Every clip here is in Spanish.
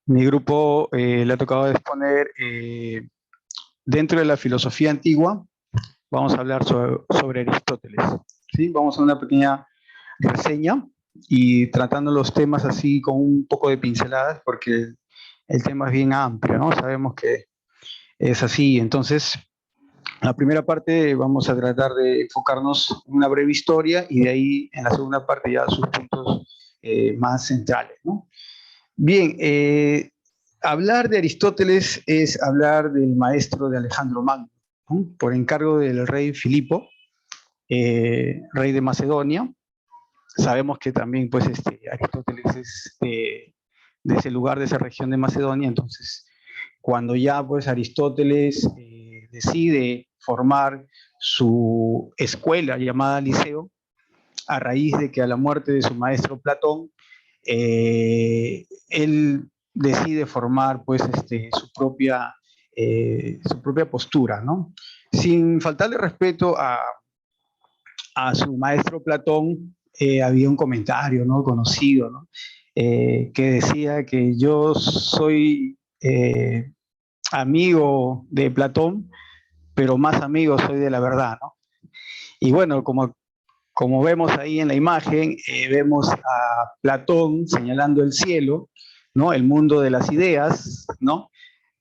Mi grupo le ha tocado exponer dentro de la filosofía antigua. Vamos a hablar sobre Aristóteles. ¿Sí? Vamos a hacer una pequeña reseña y tratando los temas así con un poco de pinceladas porque el tema es bien amplio, ¿no? Sabemos que es así. Entonces, la primera parte vamos a tratar de enfocarnos en una breve historia y de ahí en la segunda parte ya sus puntos más centrales, ¿no? Bien, hablar de Aristóteles es hablar del maestro de Alejandro Magno, ¿no? Por encargo del rey Filipo, rey de Macedonia. Sabemos que también pues, Aristóteles es de ese lugar, de esa región de Macedonia. Entonces, cuando ya pues, Aristóteles decide formar su escuela llamada Liceo, a raíz de que a la muerte de su maestro Platón, él decide formar pues, su propia postura, ¿no? Sin faltarle respeto a su maestro Platón, había un comentario, ¿no? Conocido, ¿no? Que decía que yo soy amigo de Platón, pero más amigo soy de la verdad, ¿no? Y bueno, como vemos ahí en la imagen, vemos a Platón señalando el cielo, ¿no? El mundo de las ideas, ¿no?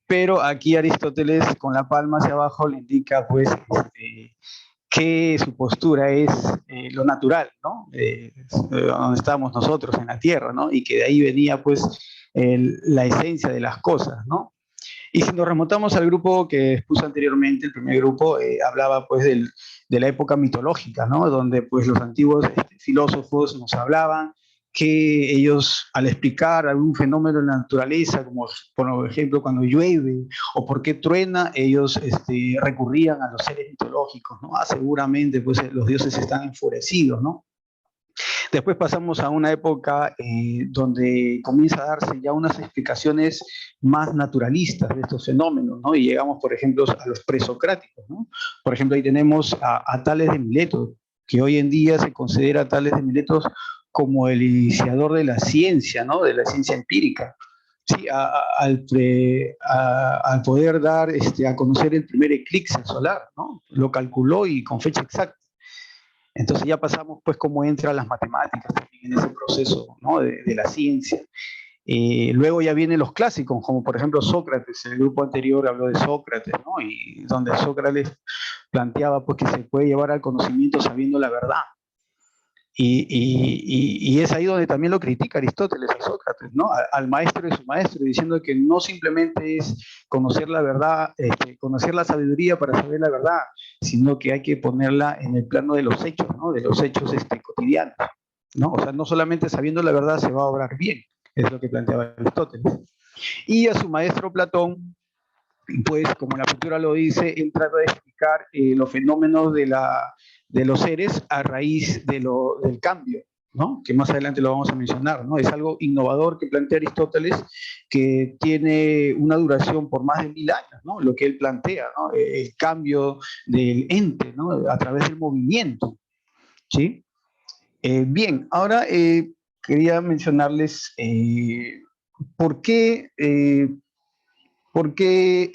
Pero aquí Aristóteles con la palma hacia abajo le indica pues que su postura es lo natural, ¿no? Donde estamos nosotros en la tierra, ¿no? Y que de ahí venía pues la esencia de las cosas, ¿no? Y si nos remontamos al grupo que expuso anteriormente, el primer grupo hablaba pues de la época mitológica, ¿no? Donde pues los antiguos filósofos nos hablaban que ellos al explicar algún fenómeno en la naturaleza, como por ejemplo cuando llueve o por qué truena, ellos recurrían a los seres mitológicos, ¿no? Seguramente pues los dioses están enfurecidos, ¿no? Después pasamos a una época donde comienza a darse ya unas explicaciones más naturalistas de estos fenómenos, ¿no? Y llegamos, por ejemplo, a los presocráticos, ¿no? Por ejemplo, ahí tenemos a Tales de Mileto, que hoy en día se considera a Tales de Mileto como el iniciador de la ciencia, ¿no? De la ciencia empírica. Sí, al poder dar a conocer el primer eclipse solar, ¿no? Lo calculó y con fecha exacta. Entonces ya pasamos pues cómo entran las matemáticas también en ese proceso, ¿no? de la ciencia. Luego ya vienen los clásicos, como por ejemplo Sócrates. El grupo anterior habló de Sócrates, ¿no? Y donde Sócrates planteaba pues que se puede llevar al conocimiento sabiendo la verdad. Y es ahí donde también lo critica Aristóteles a Sócrates, ¿no? Al maestro de su maestro, diciendo que no simplemente es conocer la verdad, conocer la sabiduría para saber la verdad, sino que hay que ponerla en el plano de los hechos, ¿no? De los hechos cotidianos, ¿no? O sea, no solamente sabiendo la verdad se va a obrar bien, es lo que planteaba Aristóteles. Y a su maestro Platón, pues como la cultura lo dice, él trata de explicar los fenómenos de los seres a raíz del cambio, ¿no? Que más adelante lo vamos a mencionar, ¿no? Es algo innovador que plantea Aristóteles, que tiene una duración por más de 1000 años, ¿no? Lo que él plantea, ¿no? El cambio del ente, ¿no? A través del movimiento, ¿sí? Bien, ahora quería mencionarles por qué, por qué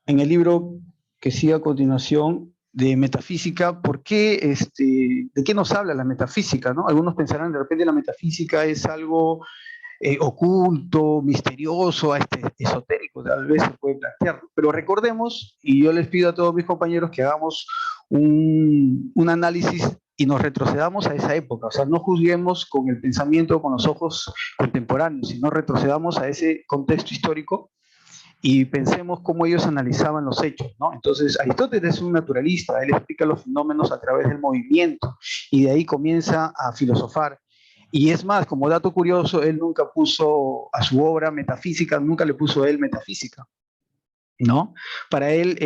en el libro que sigue a continuación de metafísica, ¿por qué, de qué nos habla la metafísica? ¿No? Algunos pensarán de repente la metafísica es algo oculto, misterioso, esotérico, tal vez se puede plantear. Pero recordemos, y yo les pido a todos mis compañeros que hagamos un análisis y nos retrocedamos a esa época. O sea, no juzguemos con el pensamiento, con los ojos contemporáneos, sino retrocedamos a ese contexto histórico y pensemos cómo ellos analizaban los hechos, ¿no? Entonces, Aristóteles es un naturalista, él explica los fenómenos a través del movimiento y de ahí comienza a filosofar. Y es más, como dato curioso, él nunca puso a su obra metafísica, nunca le puso él metafísica, ¿no? Para él,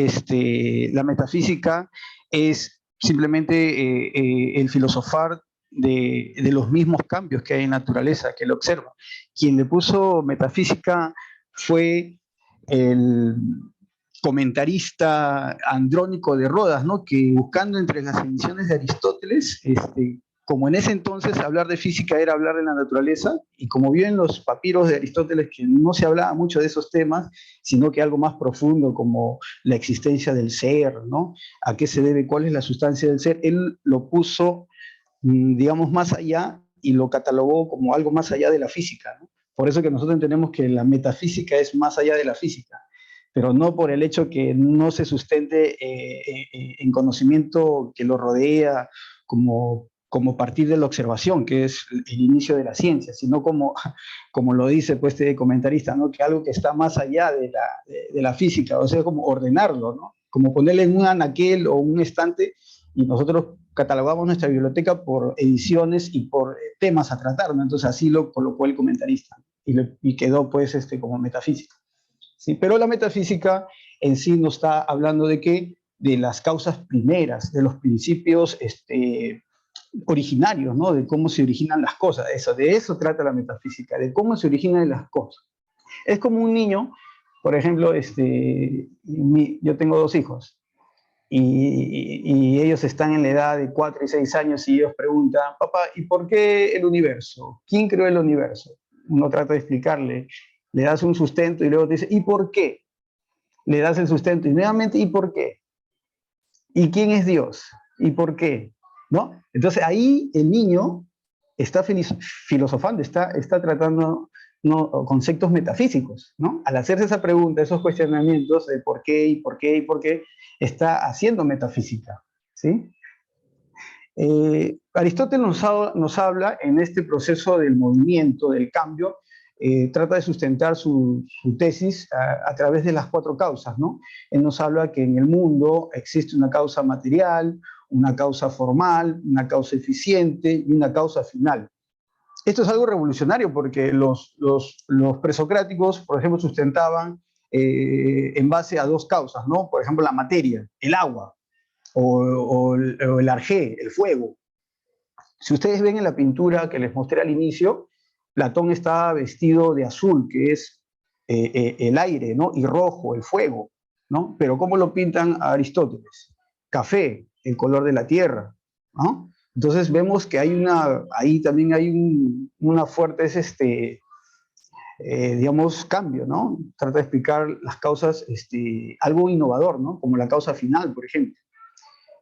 la metafísica es simplemente el filosofar de los mismos cambios que hay en la naturaleza, que él observa. Quien le puso metafísica fue el comentarista Andrónico de Rodas, ¿no? Que buscando entre las ediciones de Aristóteles, como en ese entonces hablar de física era hablar de la naturaleza, y como vio en los papiros de Aristóteles que no se hablaba mucho de esos temas, sino que algo más profundo como la existencia del ser, ¿no? ¿A qué se debe? ¿Cuál es la sustancia del ser? Él lo puso, digamos, más allá y lo catalogó como algo más allá de la física, ¿no? Por eso que nosotros entendemos que la metafísica es más allá de la física, pero no por el hecho que no se sustente en conocimiento que lo rodea, como partir de la observación, que es el inicio de la ciencia, sino como lo dice pues, este comentarista, ¿no? Que algo que está más allá de la física, o sea, como ordenarlo, ¿no? Como ponerle en un anaquel o un estante, y nosotros catalogamos nuestra biblioteca por ediciones y por temas a tratar, ¿no? Entonces así lo colocó el comentarista, y quedó pues como metafísica. ¿Sí? Pero la metafísica en sí no está hablando de qué, de las causas primeras, de los principios originarios, ¿no? De cómo se originan las cosas. De eso trata la metafísica, de cómo se originan las cosas. Es como un niño, por ejemplo, yo tengo 2 hijos, y ellos están en la edad de 4 y 6 años, y ellos preguntan, papá, ¿y por qué el universo? ¿Quién creó el universo? Uno trata de explicarle, le das un sustento y luego te dice, ¿y por qué? Le das el sustento y nuevamente, ¿y por qué? ¿Y quién es Dios? ¿Y por qué? ¿No? Entonces ahí el niño está filosofando, está tratando, ¿no?, conceptos metafísicos, ¿no? Al hacerse esa pregunta, esos cuestionamientos de por qué y por qué y por qué, está haciendo metafísica, ¿sí? Aristóteles nos habla en este proceso del movimiento, del cambio, trata de sustentar su tesis a través de las 4 causas, ¿no? Él nos habla que en el mundo existe una causa material, una causa formal, una causa eficiente y una causa final. Esto es algo revolucionario porque los presocráticos, por ejemplo, sustentaban en base a 2 causas, ¿no? Por ejemplo, la materia, el agua, o el arjé, el fuego. Si ustedes ven en la pintura que les mostré al inicio, Platón está vestido de azul, que es el aire, ¿no? Y rojo, el fuego, ¿no? Pero ¿cómo lo pintan a Aristóteles? Café, el color de la tierra, ¿no? Entonces vemos que ahí también hay una fuerte, digamos, cambio, ¿no? Trata de explicar las causas, algo innovador, ¿no? Como la causa final, por ejemplo.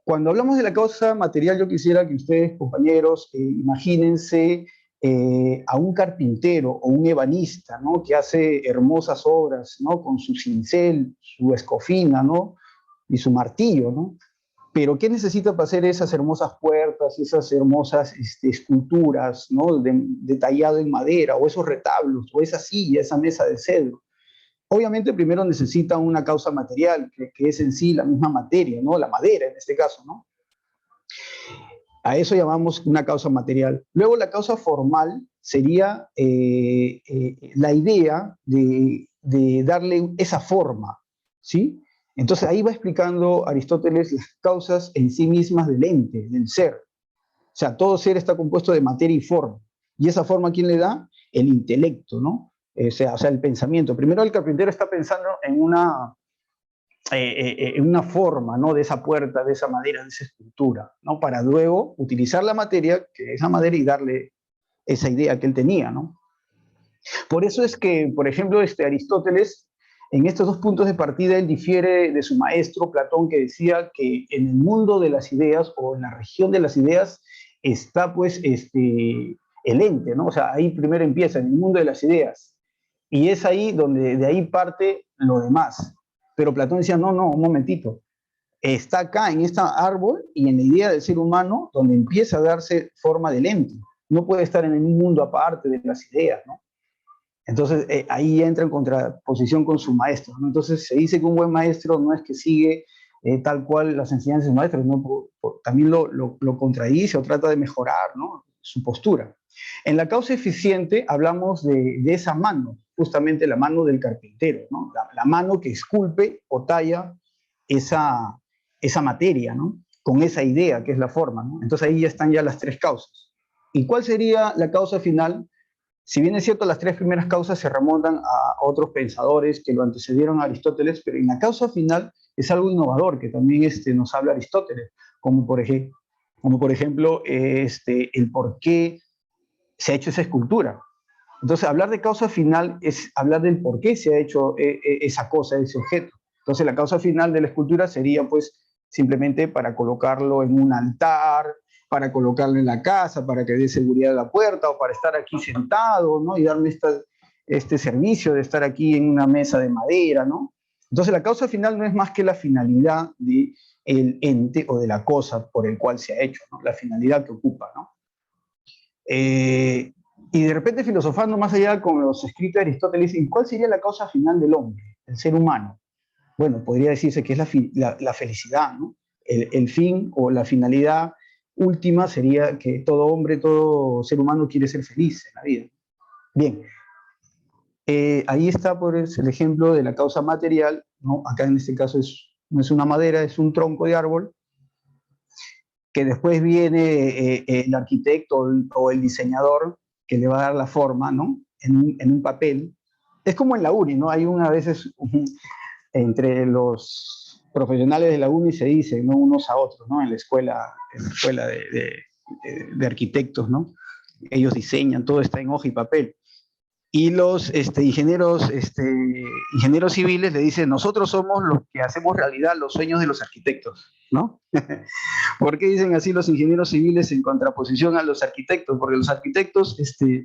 Cuando hablamos de la causa material, yo quisiera que ustedes, compañeros, imagínense a un carpintero o un ebanista, ¿no? Que hace hermosas obras, ¿no? Con su cincel, su escofina, ¿no? Y su martillo, ¿no? Pero ¿qué necesita para hacer esas hermosas puertas, esas hermosas esculturas, ¿no? Detallado en madera, o esos retablos, o esa silla, esa mesa de cedro? Obviamente primero necesita una causa material, que es en sí la misma materia, ¿no? La madera en este caso, ¿no? A eso llamamos una causa material. Luego la causa formal sería la idea de darle esa forma, ¿sí? Entonces ahí va explicando Aristóteles las causas en sí mismas del ente, del ser. O sea, todo ser está compuesto de materia y forma. ¿Y esa forma quién le da? El intelecto, ¿no? O sea, el pensamiento. Primero el carpintero está pensando en una forma, ¿no? De esa puerta, de esa madera, de esa escultura, ¿no? Para luego utilizar la materia, que es la madera, y darle esa idea que él tenía, ¿no? Por eso es que, por ejemplo, Aristóteles, en estos 2 puntos de partida, él difiere de su maestro Platón, que decía que en el mundo de las ideas, o en la región de las ideas, está pues el ente, ¿no? O sea, ahí primero empieza, en el mundo de las ideas, y es ahí donde de ahí parte lo demás. Pero Platón decía, no, no, un momentito, está acá en este árbol y en la idea del ser humano donde empieza a darse forma del ente. No puede estar en un mundo aparte de las ideas, ¿no? Entonces ahí entra en contraposición con su maestro, ¿no? Entonces se dice que un buen maestro no es que sigue tal cual las enseñanzas de su maestro, ¿no? También lo contradice o trata de mejorar, ¿no? Su postura. En la causa eficiente hablamos de esa mano, justamente la mano del carpintero, ¿no? La mano que esculpe o talla esa materia, ¿no? Con esa idea que es la forma, ¿no? Entonces ahí ya están ya las 3 causas. ¿Y cuál sería la causa final? Si bien es cierto, las 3 primeras causas se remontan a otros pensadores que lo antecedieron a Aristóteles, pero en la causa final es algo innovador que también nos habla Aristóteles, como por ejemplo como por ejemplo el por qué se ha hecho esa escultura. Entonces, hablar de causa final es hablar del por qué se ha hecho esa cosa, ese objeto. Entonces, la causa final de la escultura sería, pues, simplemente para colocarlo en un altar, para colocarlo en la casa, para que dé seguridad a la puerta, o para estar aquí sentado, ¿no? Y darme este servicio de estar aquí en una mesa de madera, ¿no? Entonces, la causa final no es más que la finalidad del ente o de la cosa por el cual se ha hecho, ¿no? La finalidad que ocupa, ¿no? Y de repente filosofando más allá con los escritos de Aristóteles, ¿cuál sería la causa final del hombre, el ser humano? Bueno, podría decirse que es la felicidad, ¿no? El fin o la finalidad última sería que todo hombre, todo ser humano quiere ser feliz en la vida. Bien, ahí está pues, el ejemplo de la causa material, ¿no? Acá en este caso no es una madera, es un tronco de árbol, que después viene el arquitecto o el diseñador que le va a dar la forma, ¿no? En un papel. Es como en la uni, ¿no? Hay a veces entre los profesionales de la uni se dicen, ¿no? Unos a otros, ¿no? En la escuela de arquitectos, ¿no? Ellos diseñan, todo está en hoja y papel. Y los ingenieros civiles le dicen, nosotros somos los que hacemos realidad los sueños de los arquitectos, ¿no? ¿Por qué dicen así los ingenieros civiles en contraposición a los arquitectos? Porque los arquitectos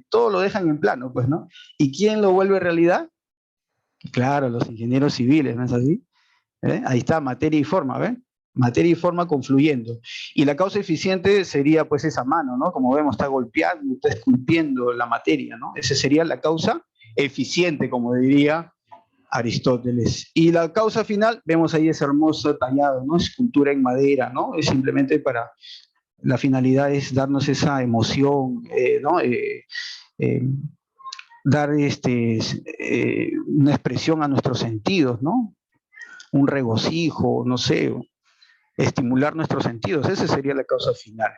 todo lo dejan en plano, pues, ¿no? ¿Y quién lo vuelve realidad? Claro, los ingenieros civiles, ¿no es así? Ahí está, materia y forma, ¿ven? Materia y forma confluyendo. Y la causa eficiente sería pues esa mano, ¿no? Como vemos, está golpeando, está esculpiendo la materia, ¿no? Esa sería la causa eficiente, como diría Aristóteles. Y la causa final, vemos ahí ese hermoso tallado, ¿no? Escultura en madera, ¿no? Es simplemente para, la finalidad es darnos esa emoción, ¿no? Eh, dar una expresión a nuestros sentidos, ¿no? Un regocijo, no sé, estimular nuestros sentidos. Esa sería la causa final.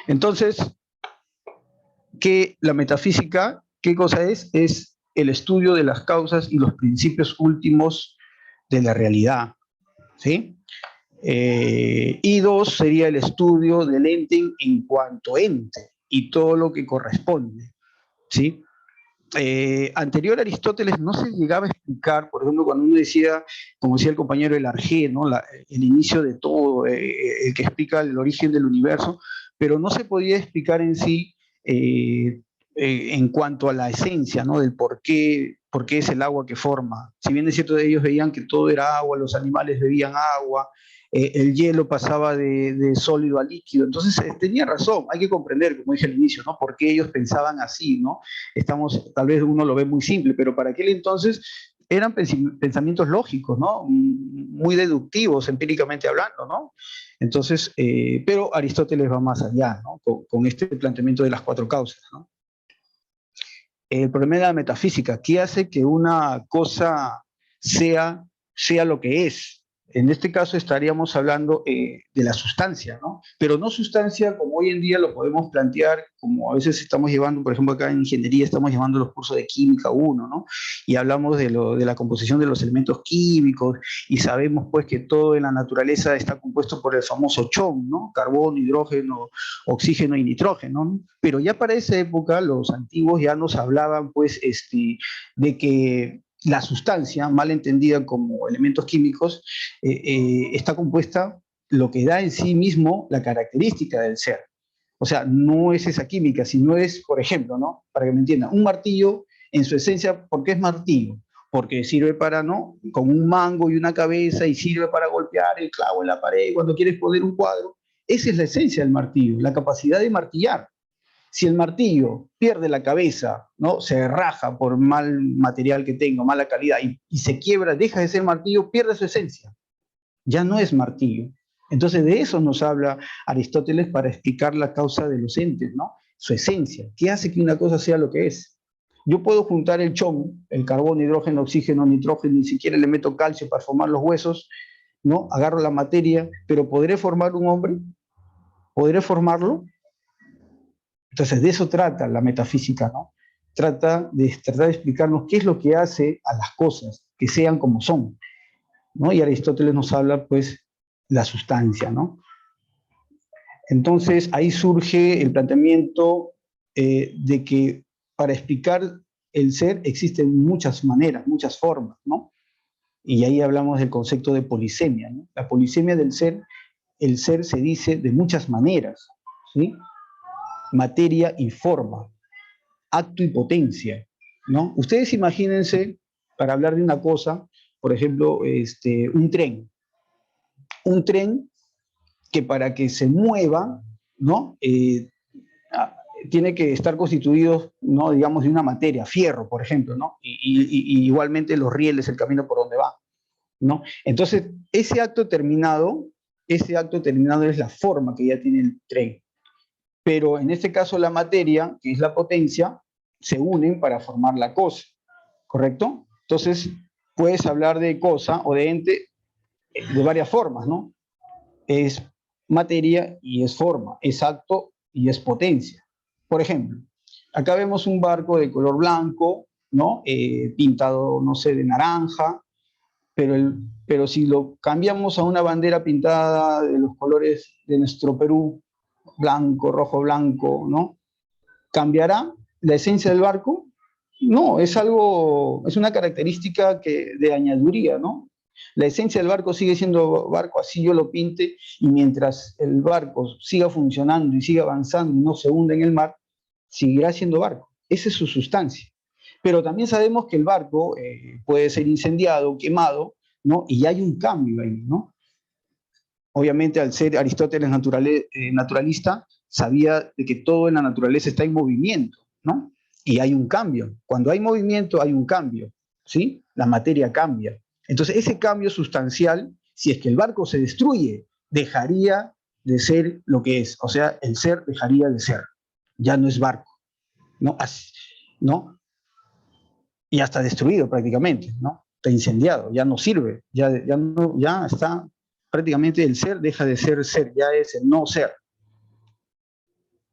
Entonces, ¿qué la metafísica, qué cosa es? Es el estudio de las causas y los principios últimos de la realidad, ¿sí? Y dos sería el estudio del ente en cuanto ente y todo lo que corresponde, ¿sí? Anterior a Aristóteles no se llegaba a explicar, por ejemplo, cuando uno decía, como decía el compañero el Argé, ¿no? El inicio de todo, el que explica el origen del universo, pero no se podía explicar en sí en cuanto a la esencia, ¿no? Del por qué es el agua que forma. Si bien es cierto, ellos veían que todo era agua, los animales bebían agua, el hielo pasaba de sólido a líquido. Entonces, tenía razón, hay que comprender, como dije al inicio, ¿no? Por qué ellos pensaban así, ¿no? Tal vez uno lo ve muy simple, pero para aquel entonces eran pensamientos lógicos, ¿no? Muy deductivos, empíricamente hablando, ¿no? Entonces, pero Aristóteles va más allá, ¿no? Con este planteamiento de las cuatro causas, ¿no? El problema de la metafísica, ¿qué hace que una cosa sea lo que es? En este caso estaríamos hablando de la sustancia, ¿no? Pero no sustancia como hoy en día lo podemos plantear, como a veces estamos llevando, por ejemplo, acá en ingeniería estamos llevando los cursos de química 1, ¿no? Y hablamos de la composición de los elementos químicos y sabemos pues que todo en la naturaleza está compuesto por el famoso CHON, ¿no? Carbono, hidrógeno, oxígeno y nitrógeno, ¿no? Pero ya para esa época los antiguos ya nos hablaban pues de que la sustancia, mal entendida como elementos químicos, está compuesta, lo que da en sí mismo la característica del ser. O sea, no es esa química, sino es, por ejemplo, ¿no? Para que me entiendan, un martillo en su esencia, ¿por qué es martillo? Porque sirve para, ¿no? Con un mango y una cabeza y sirve para golpear el clavo en la pared cuando quieres poner un cuadro. Esa es la esencia del martillo, la capacidad de martillar. Si el martillo pierde la cabeza, ¿no? Se raja por mal material que tenga, mala calidad, y se quiebra, deja de ser martillo, pierde su esencia. Ya no es martillo. Entonces de eso nos habla Aristóteles para explicar la causa de los entes, ¿no? Su esencia. ¿Qué hace que una cosa sea lo que es? Yo puedo juntar el chon, el carbono, hidrógeno, oxígeno, nitrógeno, ni siquiera le meto calcio para formar los huesos, ¿no? Agarro la materia, pero ¿podré formar un hombre? ¿Podré formarlo? Entonces, de eso trata la metafísica, ¿no? Tratar de explicarnos qué es lo que hace a las cosas que sean como son, ¿no? Y Aristóteles nos habla, pues, la sustancia, ¿no? Entonces, ahí surge el planteamiento de que para explicar el ser existen muchas maneras, muchas formas, ¿no? Y ahí hablamos del concepto de polisemia, ¿no? La polisemia del ser, el ser se dice de muchas maneras, ¿sí? Materia y forma, acto y potencia, ¿no? Ustedes imagínense, para hablar de una cosa, por ejemplo, un tren que para que se mueva, ¿no? Tiene que estar constituido, ¿no? Digamos, de una materia, fierro, por ejemplo, ¿no? Y igualmente los rieles, el camino por donde va, ¿no? Entonces, ese acto terminado es la forma que ya tiene el tren. Pero en este caso la materia, que es la potencia, se unen para formar la cosa, ¿correcto? Entonces, puedes hablar de cosa o de ente de varias formas, ¿no? Es materia y es forma, es acto y es potencia. Por ejemplo, acá vemos un barco de color blanco, ¿no? Pintado, no sé, de naranja, pero si lo cambiamos a una bandera pintada de los colores de nuestro Perú, blanco, rojo, blanco, ¿no? ¿Cambiará la esencia del barco? No, es una característica de añadiduría, ¿no? La esencia del barco sigue siendo barco, así yo lo pinte, y mientras el barco siga funcionando y siga avanzando y no se hunda en el mar, seguirá siendo barco. Esa es su sustancia. Pero también sabemos que el barco puede ser incendiado, quemado, ¿no? Y hay un cambio ahí, ¿no? Obviamente, al ser Aristóteles naturalista, sabía de que todo en la naturaleza está en movimiento, ¿no? Y hay un cambio. Cuando hay movimiento, hay un cambio, ¿sí? La materia cambia. Entonces, ese cambio sustancial, si es que el barco se destruye, dejaría de ser lo que es. O sea, el ser dejaría de ser. Ya no es barco, ¿no? Así, ¿no? Y ya está destruido prácticamente, ¿no? Está incendiado, ya no sirve, ya está prácticamente el ser deja de ser ser, ya es el no ser.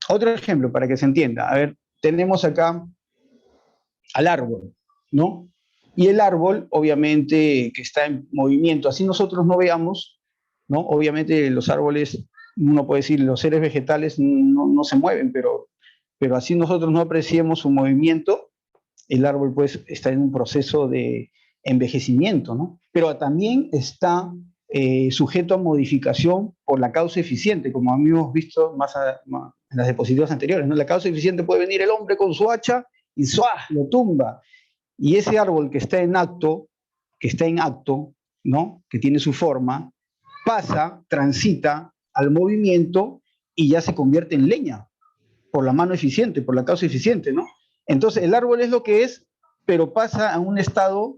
Otro ejemplo para que se entienda, a ver, tenemos acá al árbol, ¿no? Y el árbol, obviamente, que está en movimiento, así nosotros no veamos, ¿no? Obviamente los árboles, uno puede decir, los seres vegetales no se mueven, pero así nosotros no apreciemos su movimiento, el árbol pues está en un proceso de envejecimiento, ¿no? Pero también está sujeto a modificación por la causa eficiente, como hemos visto en las diapositivas anteriores, ¿no? La causa eficiente puede venir el hombre con su hacha y ¡suah! Lo tumba. Y ese árbol que está en acto, ¿no? Que tiene su forma, pasa, transita al movimiento y ya se convierte en leña por la mano eficiente, por la causa eficiente, ¿no? Entonces, el árbol es lo que es, pero pasa a un estado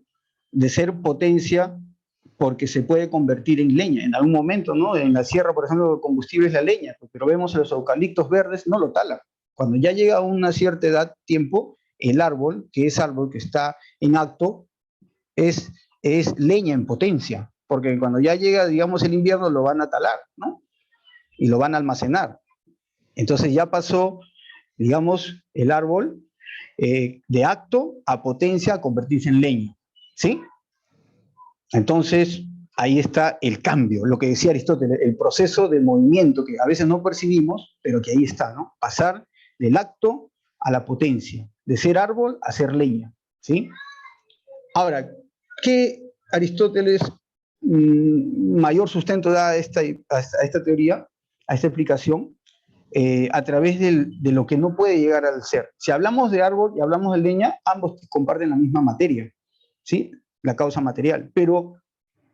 de ser potencia porque se puede convertir en leña en algún momento, ¿no? En la sierra, por ejemplo, el combustible es la leña, pero vemos los eucaliptos verdes, no lo talan. Cuando ya llega a una cierta edad, tiempo, el árbol, que es árbol que está en acto, es, es leña en potencia, porque cuando ya llega, digamos, el invierno, lo van a talar, ¿no? Y lo van a almacenar. Entonces ya pasó, digamos, el árbol de acto a potencia a convertirse en leña, ¿sí? Entonces, ahí está el cambio, lo que decía Aristóteles, el proceso de movimiento que a veces no percibimos, pero que ahí está, ¿no? Pasar del acto a la potencia, de ser árbol a ser leña, ¿sí? Ahora, ¿qué Aristóteles mayor sustento da a esta teoría, a esta explicación? A través de lo que no puede llegar al ser. Si hablamos de árbol y hablamos de leña, ambos comparten la misma materia, ¿sí? La causa material. Pero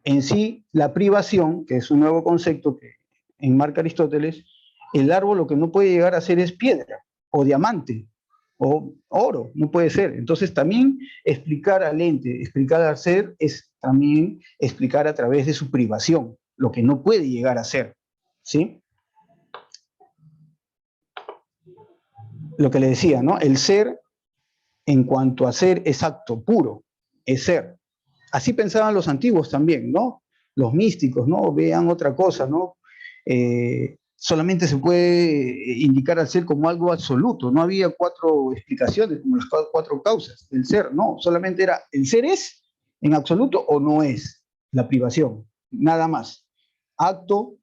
en sí, la privación, que es un nuevo concepto que enmarca Aristóteles, el árbol lo que no puede llegar a ser es piedra, o diamante, o oro, no puede ser. Entonces también explicar al ente, explicar al ser, es también explicar a través de su privación, lo que no puede llegar a ser, ¿sí? Lo que le decía, ¿no? El ser, en cuanto a ser, es acto puro, es ser. Así pensaban los antiguos también, ¿no? Los místicos, ¿no? Vean otra cosa, ¿no? Solamente se puede indicar al ser como algo absoluto, no había cuatro explicaciones, como las cuatro causas del ser, no, solamente era, ¿el ser es en absoluto o no es? La privación, nada más. Acto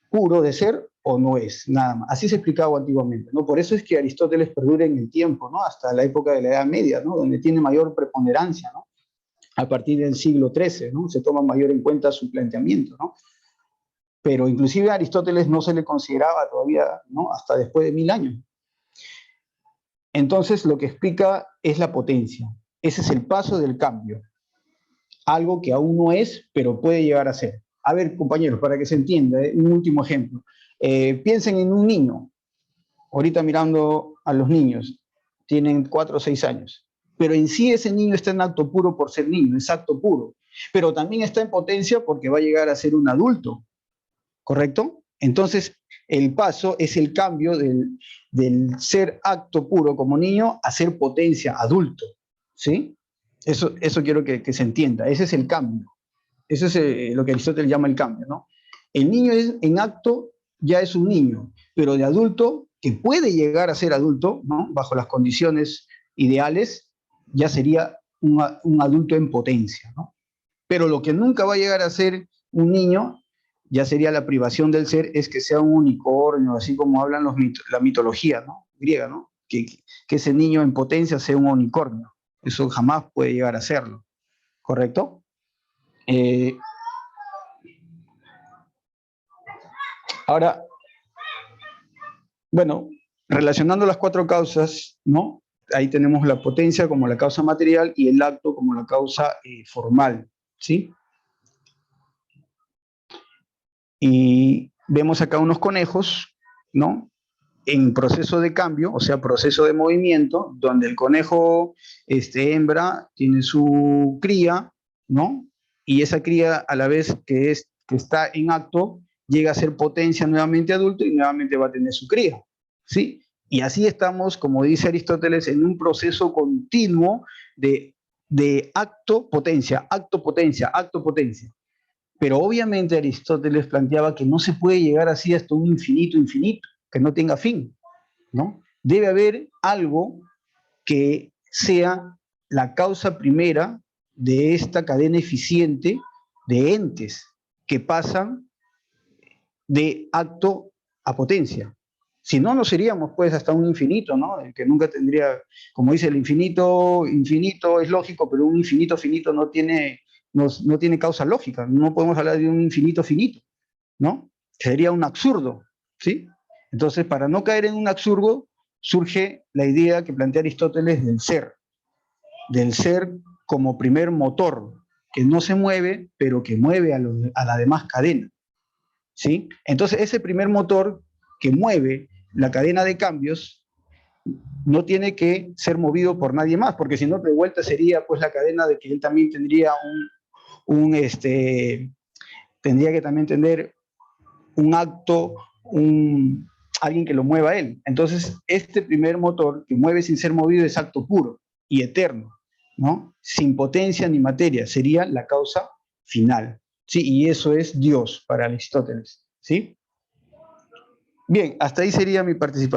puro de ser o no es, nada más. Así se explicaba antiguamente, ¿no? Por eso es que Aristóteles perdura en el tiempo, ¿no? Hasta la época de la Edad Media, ¿no? Donde tiene mayor preponderancia, ¿no? A partir del siglo XIII, ¿no? Se toma mayor en cuenta su planteamiento, ¿no? Pero inclusive a Aristóteles no se le consideraba todavía, ¿no? Hasta después de 1000 años. Entonces, lo que explica es la potencia. Ese es el paso del cambio. Algo que aún no es, pero puede llegar a ser. A ver, compañeros, para que se entienda, un último ejemplo. Piensen en un niño, ahorita mirando a los niños, tienen 4 o 6 años, pero en sí ese niño está en acto puro por ser niño, es acto puro, pero también está en potencia porque va a llegar a ser un adulto, ¿correcto? Entonces, el paso es el cambio del ser acto puro como niño a ser potencia adulto, ¿sí? Eso quiero que se entienda, ese es el cambio. Eso es lo que Aristóteles llama el cambio, ¿no? El niño en acto ya es un niño, pero de adulto, que puede llegar a ser adulto, ¿no? Bajo las condiciones ideales, ya sería un adulto en potencia, ¿no? Pero lo que nunca va a llegar a ser un niño, ya sería la privación del ser, es que sea un unicornio, así como hablan la mitología, ¿no? Griega, ¿no? Que ese niño en potencia sea un unicornio. Eso jamás puede llegar a serlo, ¿correcto? Ahora, bueno, relacionando las 4 causas, ¿no? Ahí tenemos la potencia como la causa material y el acto como la causa formal, ¿sí? Y vemos acá unos conejos, ¿no? En proceso de cambio, o sea, proceso de movimiento, donde el conejo hembra tiene su cría, ¿no? Y esa cría, a la vez que está en acto, llega a ser potencia nuevamente adulto y nuevamente va a tener su cría, ¿sí? Y así estamos, como dice Aristóteles, en un proceso continuo de acto, potencia, acto, potencia, acto, potencia. Pero obviamente Aristóteles planteaba que no se puede llegar así hasta un infinito, infinito, que no tenga fin, ¿no? Debe haber algo que sea la causa primera de esta cadena eficiente de entes que pasan de acto a potencia. Si no, no seríamos pues hasta un infinito, ¿no? El que nunca tendría, como dice el infinito, infinito es lógico, pero un infinito finito no tiene causa lógica. No podemos hablar de un infinito finito, ¿no? Sería un absurdo, ¿sí? Entonces, para no caer en un absurdo, surge la idea que plantea Aristóteles del ser como primer motor, que no se mueve, pero que mueve a la demás cadena, ¿sí? Entonces, ese primer motor que mueve la cadena de cambios no tiene que ser movido por nadie más, porque si no, de vuelta sería pues la cadena de que él también tendría tendría que también tener un acto, alguien que lo mueva a él. Entonces, este primer motor que mueve sin ser movido es acto puro y eterno, ¿no? Sin potencia ni materia, sería la causa final, ¿sí? Y eso es Dios para Aristóteles, ¿sí? Bien, hasta ahí sería mi participación.